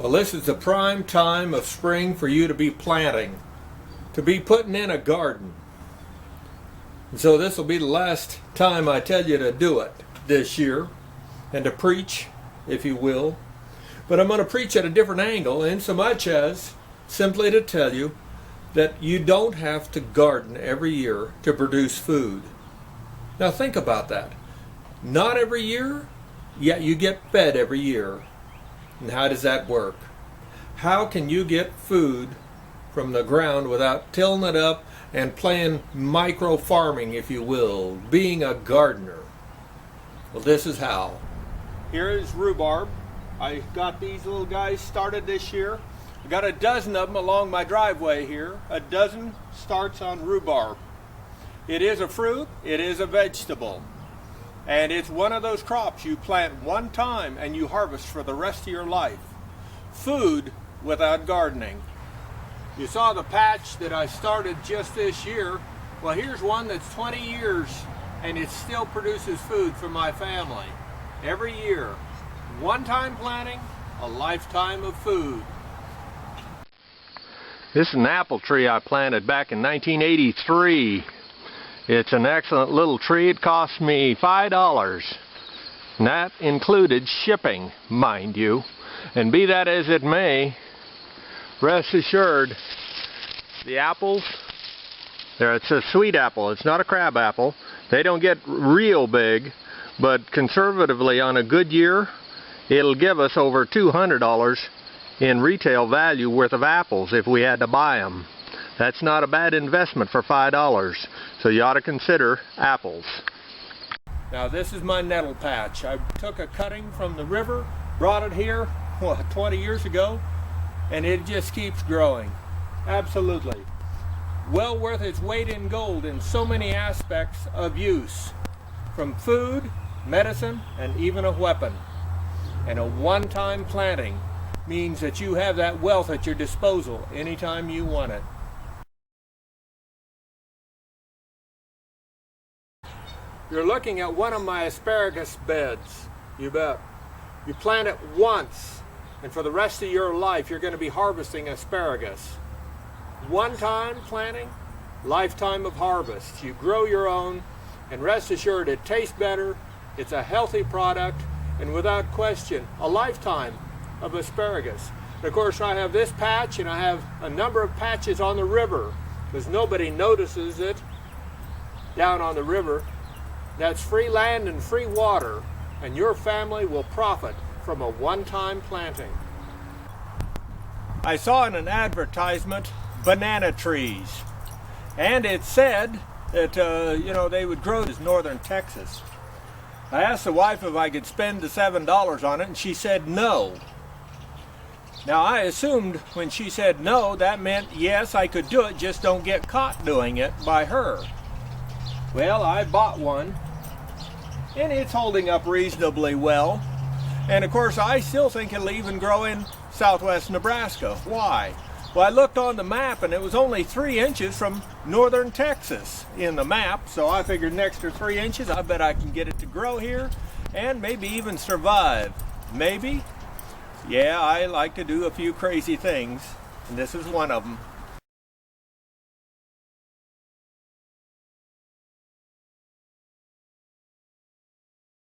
Well, this is the prime time of spring for you to be planting, to be putting in a garden. And so this will be the last time I tell you to do it this year, and to preach, if you will. But I'm going to preach at a different angle, in so much as simply to tell you that you don't have to garden every year to produce food. Now think about that. Not every year, yet you get fed every year. And how does that work? How can you get food from the ground without tilling it up and playing micro farming, if you will, being a gardener? Well, this is how. Here is rhubarb. I got these little guys started this year. I got a dozen of them along my driveway here. A dozen starts on rhubarb. It is a fruit, it is a vegetable. And it's one of those crops you plant one time and you harvest for the rest of your life. Food without gardening. You saw the patch that I started just this year. Well, here's one that's 20 years and it still produces food for my family. Every year. One-time planting, a lifetime of food. This is an apple tree I planted back in 1983. It's an excellent little tree. It cost me $5. And that included shipping, mind you. And be that as it may, rest assured, the apples, it's a sweet apple. It's not a crab apple. They don't get real big, but conservatively on a good year, it'll give us over $200 in retail value worth of apples if we had to buy them. That's not a bad investment for $5, so you ought to consider apples. Now this is my nettle patch. I took a cutting from the river, brought it here 20 years ago, and it just keeps growing. Absolutely. Well worth its weight in gold in so many aspects of use, from food, medicine, and even a weapon. And a one-time planting means that you have that wealth at your disposal anytime you want it. You're looking at one of my asparagus beds. You bet. You plant it once, and for the rest of your life you're going to be harvesting asparagus. One-time planting, lifetime of harvest. You grow your own, and rest assured it tastes better, it's a healthy product, and without question, a lifetime of asparagus. And of course, I have this patch, and I have a number of patches on the river, because nobody notices it down on the river. That's free land and free water, and your family will profit from a one-time planting. I saw in an advertisement banana trees, and it said that they would grow in northern Texas. I asked the wife if I could spend the $7 on it, and she said no. Now I assumed when she said no, that meant yes, I could do it, just don't get caught doing it by her. Well, I bought one, and it's holding up reasonably well. And of course, I still think it'll even grow in southwest Nebraska. Why? Well, I looked on the map, and it was only 3 inches from northern Texas in the map, so I figured an extra 3 inches, I bet I can get it to grow here, and maybe even survive. Maybe? Yeah, I like to do a few crazy things, and this is one of them.